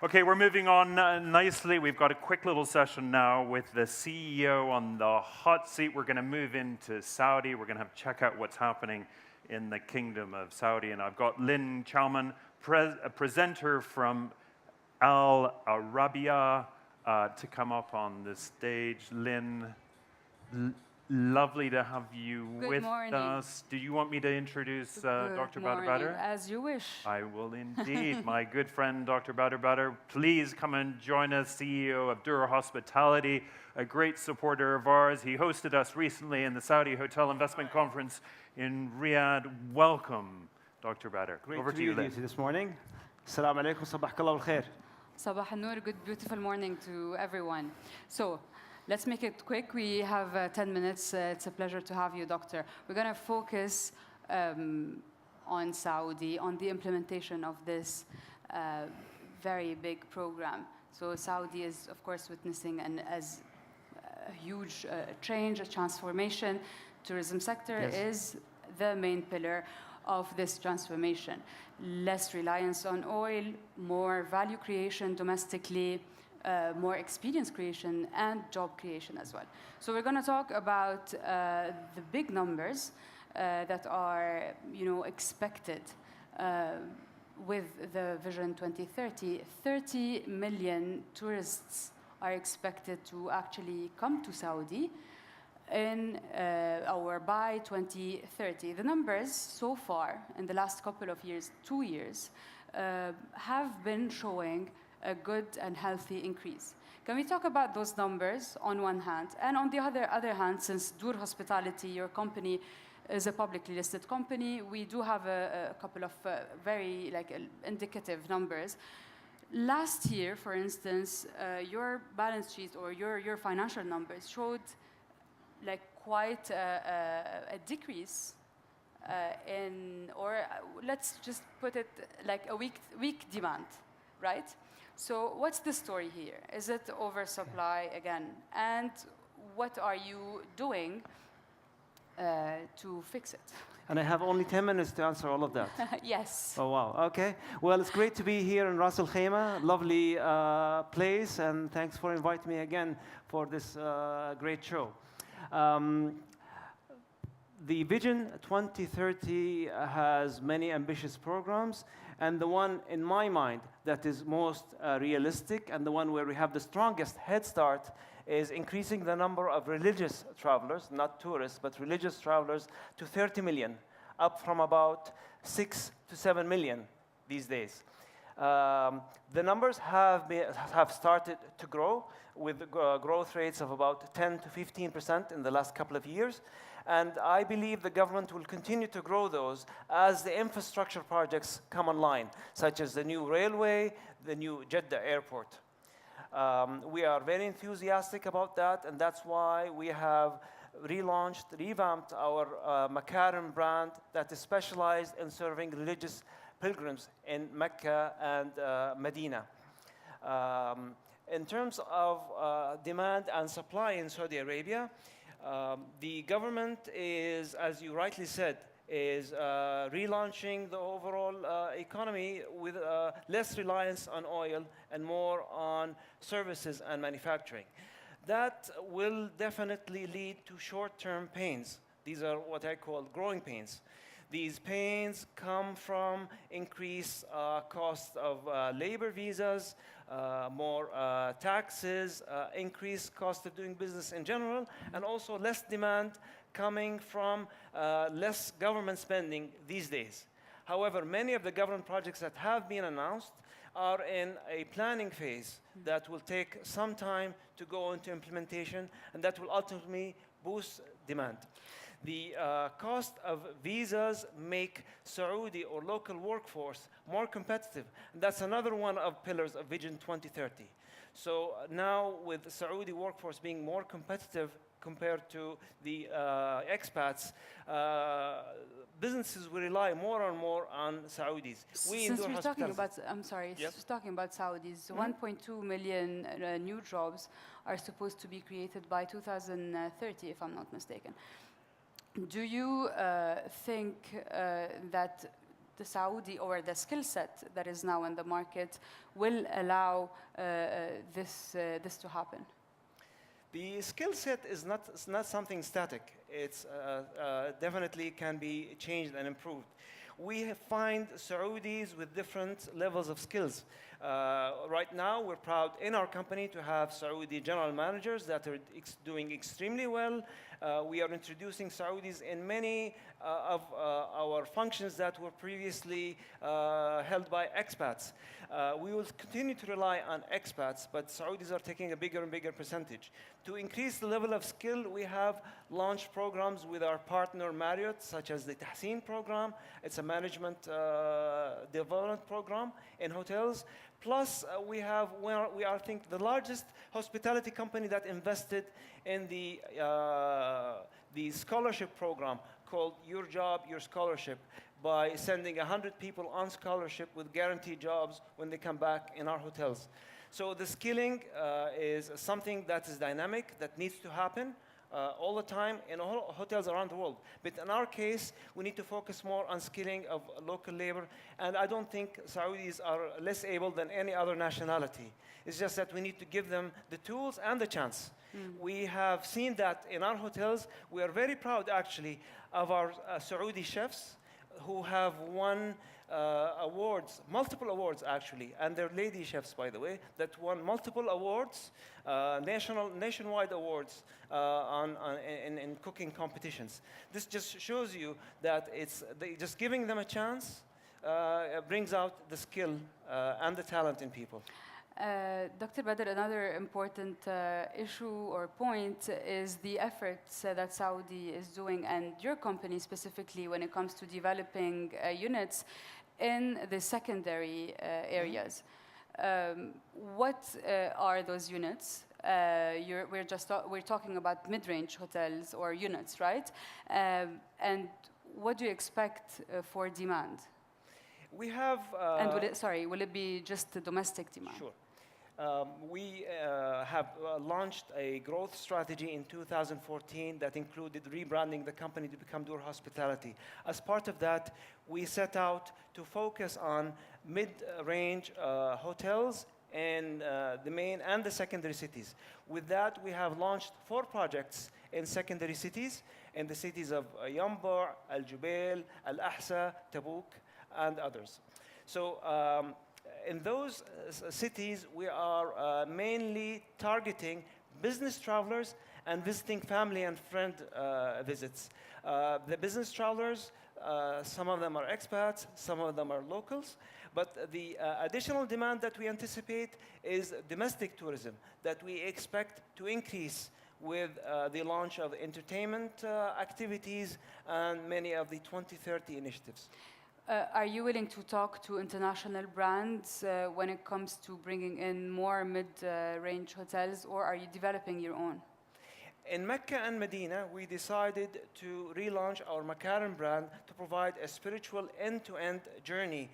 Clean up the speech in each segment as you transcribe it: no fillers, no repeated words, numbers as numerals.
Okay, we're moving on nicely. We've got a quick little session now with the CEO on the hot seat. We're going to move into Saudi. We're going to check out what's happening in the Kingdom of Saudi. And I've got Lynn Chouman, a presenter from Arabiya, to come up on the stage. Lynn, lovely to have you with us. Do you want me to introduce Dr. Badr? As you wish. I will indeed. My good friend, Dr. Badr, please come and join us, CEO of Dura Hospitality, a great supporter of ours. He hosted us recently in the Saudi Hotel Investment Conference in Riyadh. Welcome, Dr. Badr. Great to be with you this morning. Assalamu alaikum, sabahkallah al-khair. Sabah al-nur, good, beautiful morning to everyone. So, let's make it quick. We have 10 minutes. It's a pleasure to have you, Doctor. We're going to focus on Saudi, on the implementation of this very big program. So Saudi is, of course, witnessing a huge change, a transformation. Tourism sector is the main pillar of this transformation. Less reliance on oil, more value creation domestically, more experience creation and job creation as well. So we're going to talk about the big numbers that are, expected with the Vision 2030. 30 million tourists are expected to actually come to Saudi by 2030. The numbers so far in the last couple of years, 2 years, have been showing a good and healthy increase. Can we talk about those numbers on one hand? And on the other hand, since Dura Hospitality, your company, is a publicly listed company, we do have a couple of very indicative numbers. Last year, for instance, your balance sheet or your financial numbers showed quite a decrease let's just put it a weak demand, right? So what's the story here? Is it oversupply again? And what are you doing to fix it? And I have only 10 minutes to answer all of that. Yes. Oh, wow. Okay. Well, it's great to be here in Ras Al Khaimah. Lovely place. And thanks for inviting me again for this great show. The Vision 2030 has many ambitious programs. And the one, in my mind, that is most realistic and the one where we have the strongest head start is increasing the number of religious travelers, not tourists, but religious travelers, to 30 million, up from about 6 to 7 million these days. The numbers have started to grow with growth rates of about 10 to 15% in the last couple of years. And I believe the government will continue to grow those as the infrastructure projects come online, such as the new railway, the new Jeddah airport. We are very enthusiastic about that, and that's why we have revamped our Makarim brand that is specialized in serving religious pilgrims in Mecca and Medina. In terms of demand and supply in Saudi Arabia, the government is, as you rightly said, is relaunching the overall economy with less reliance on oil and more on services and manufacturing. That will definitely lead to short-term pains. These are what I call growing pains. These pains come from increased cost of labor visas, more taxes, increased cost of doing business in general, and also less demand coming from less government spending these days. However, many of the government projects that have been announced are in a planning phase that will take some time to go into implementation, and that will ultimately boost demand. The cost of visas make Saudi or local workforce more competitive. And that's another one of pillars of Vision 2030. So now with the Saudi workforce being more competitive compared to the expats, businesses will rely more and more on Saudis. Since we're talking about, I'm sorry, since we're talking about Saudis, 1.2 million new jobs are supposed to be created by 2030, if I'm not mistaken. Do you think that the Saudi or the skill set that is now in the market will allow this to happen? The skill set is not something static. It's definitely can be changed and improved. We find Saudis with different levels of skills. Right now, we're proud in our company to have Saudi general managers that are doing extremely well. We are introducing Saudis in many of our functions that were previously held by expats. We will continue to rely on expats, but Saudis are taking a bigger and bigger percentage. To increase the level of skill, we have launched programs with our partner Marriott, such as the Tahsin program. It's a management development program in hotels. Plus, we are, I think, the largest hospitality company that invested in the scholarship program called Your Job, Your Scholarship, by sending 100 people on scholarship with guaranteed jobs when they come back in our hotels. So the skilling is something that is dynamic, that needs to happen all the time in all hotels around the world. But in our case, we need to focus more on skilling of local labor. And I don't think Saudis are less able than any other nationality. It's just that we need to give them the tools and the chance. We have seen that in our hotels. We are very proud, actually, of our Saudi chefs who have won awards, multiple awards actually, and they're lady chefs, by the way, that won multiple awards, nationwide awards in cooking competitions. This just shows you that just giving them a chance brings out the skill and the talent in people. Dr. Badr, another important issue or point is the efforts that Saudi is doing, and your company specifically, when it comes to developing units in the secondary areas. What are those units? We're talking about mid-range hotels or units, right? And what do you expect for demand? We have... and will it be just the domestic demand? Sure. We have launched a growth strategy in 2014 that included rebranding the company to become Dur Hospitality. As part of that, we set out to focus on mid-range hotels in the main and the secondary cities. With that, we have launched 4 projects in secondary cities, in the cities of Yanbu, Al Jubail, Al Ahsa, Tabuk, and others. So in those cities, we are mainly targeting business travelers and visiting family and friend visits. The business travelers, some of them are expats, some of them are locals, but the additional demand that we anticipate is domestic tourism that we expect to increase with the launch of entertainment activities and many of the 2030 initiatives. Are you willing to talk to international brands when it comes to bringing in more mid-range hotels, or are you developing your own? In Mecca and Medina, we decided to relaunch our Makarim brand to provide a spiritual end-to-end journey.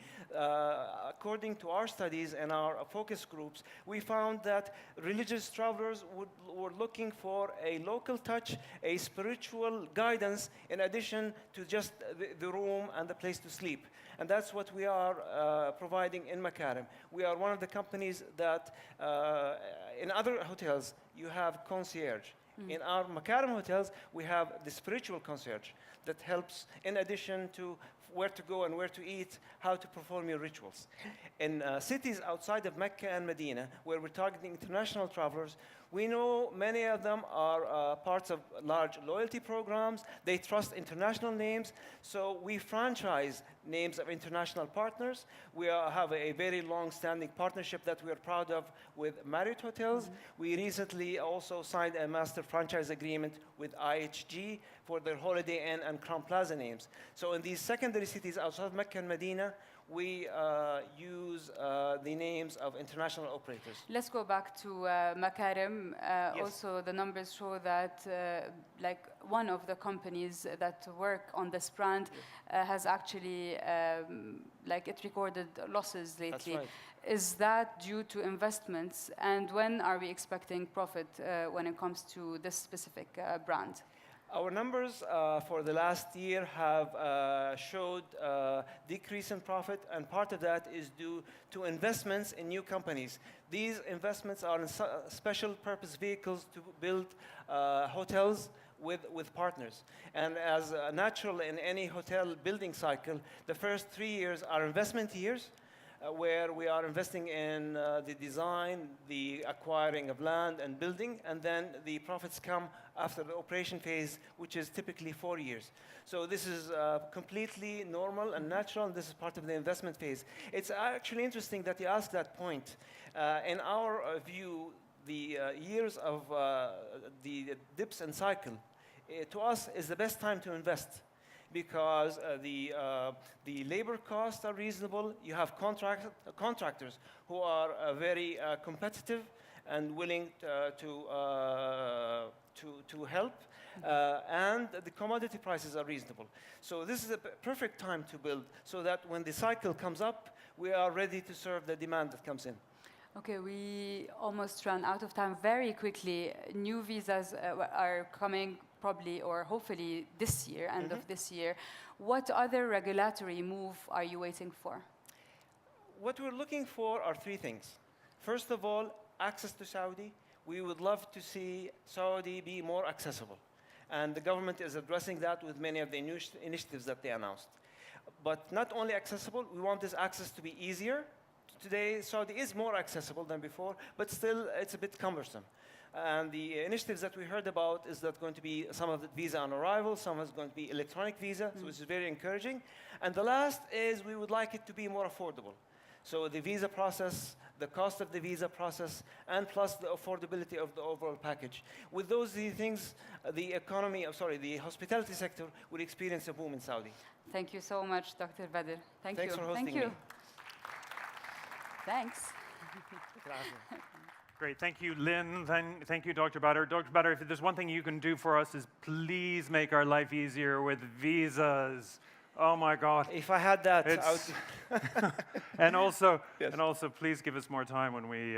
According to our studies and our focus groups, we found that religious travelers were looking for a local touch, a spiritual guidance, in addition to just the room and the place to sleep. And that's what we are providing in Makarim. We are one of the companies that, in other hotels, you have concierge. In our Makarim hotels, we have the spiritual concierge that helps, in addition to where to go and where to eat, how to perform your rituals. In cities outside of Mecca and Medina, where we're targeting international travelers, we know many of them are parts of large loyalty programs. They trust international names, so we franchise names of international partners. We have a very long-standing partnership that we are proud of with Marriott Hotels. We recently also signed a master franchise agreement with AHIC for their Holiday Inn and Crown Plaza names. So in these secondary cities outside Mecca and Medina, we use the names of international operators. Let's go back to Makarim. Yes. Also, the numbers show that like one of the companies that work on this brand has actually like it recorded losses lately. That's right. Is that due to investments? And when are we expecting profit when it comes to this specific brand? Our numbers for the last year have showed decrease in profit, and part of that is due to investments in new companies. These investments are in special purpose vehicles to build hotels with partners. And as natural in any hotel building cycle, the first 3 years are investment years, where we are investing in the design, the acquiring of land and building, and then the profits come after the operation phase, which is typically 4 years. So this is completely normal and natural, and this is part of the investment phase. It's actually interesting that you asked that point. In our view, the years of the dips and cycle, to us, is the best time to invest, because the labor costs are reasonable. You have contractors who are very competitive and willing to help, and the commodity prices are reasonable. So this is a perfect time to build, so that when the cycle comes up, we are ready to serve the demand that comes in. Okay, we almost ran out of time very quickly. New visas are coming probably or hopefully this year, end of this year. What other regulatory move are you waiting for? What we're looking for are 3 things. First of all, access to Saudi. We would love to see Saudi be more accessible. And the government is addressing that with many of the initiatives that they announced. But not only accessible, we want this access to be easier. Today, Saudi is more accessible than before, but still it's a bit cumbersome. And the initiatives that we heard about is that going to be some of the visa on arrival, some is going to be electronic visa, so this is very encouraging. And the last is we would like it to be more affordable. So the visa process, the cost of the visa process, and plus the affordability of the overall package. With those 3 things, the the hospitality sector will experience a boom in Saudi. Thank you so much, Dr. Badr. Thanks for hosting Thank you. me. Thanks. Great, thank you, Lynn. Thank you, Dr. Badr. Dr. Badr, if there's one thing you can do for us is please make our life easier with visas. Oh my God. If I had that, I would. and also, Yes. and also, please give us more time when we,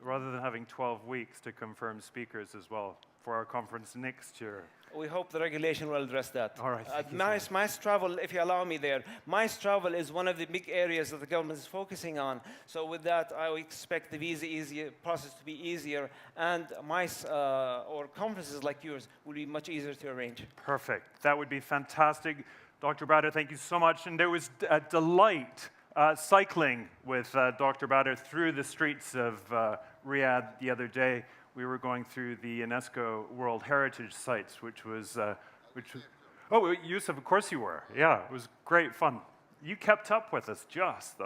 rather than having 12 weeks to confirm speakers as well for our conference next year. We hope the regulation will address that. All right. MICE travel, if you allow me there, MICE travel is one of the big areas that the government is focusing on. So with that, I would expect the visa process to be easier, and MICE or conferences like yours will be much easier to arrange. Perfect. That would be fantastic. Dr. Badr, thank you so much. And there was a delight cycling with Dr. Badr through the streets of Riyadh the other day. We were going through the UNESCO World Heritage Sites, which was, oh, Yusuf, of course you were. Yeah, it was great fun. You kept up with us just.